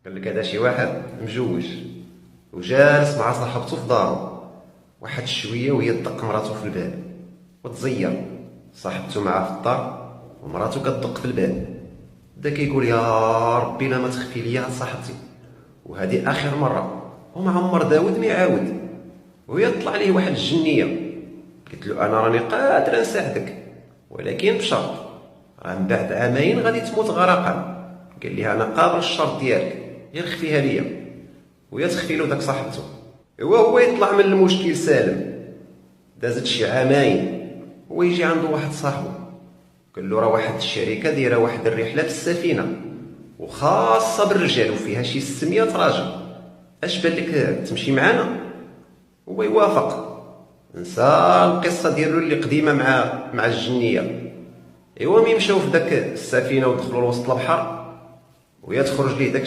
قال لك هذا شي واحد مجوج وجالس مع صاحبته في دارو، واحد شويه وهي تدق مراته في الباب وتزير. صاحبته معاه في الدار ومراته كتدق في الباب. بدا كيقول يا ربي لا ما تخفي ليا صاحبتي، وهذه اخر مره، وما عمر داود ما يعاود. وهي طلع ليه واحد الجنيه، قلت له انا راني قادره نساعدك ولكن بشرط، راه من بعد عامين غادي تموت غرقا. قال لي انا قابل الشرط ديالك، غير خفيها ليا. وهي تخفي له داك صاحبته. هو يطلع من المشكل سالم. دازت شي عامين هو يجي عنده واحد صاحبه، قال له راه واحد الشركه دايره واحد الرحله بالسفينه وخاصه بالرجال وفيها شي 600 راجل، اش بان لك تمشي معانا؟ هو يوافق، نسى القصه ديالو اللي قديمه مع الجنيه. ايوا ملي مشاو في داك السفينه ودخلوا لوسط البحر وهي تخرج ليه داك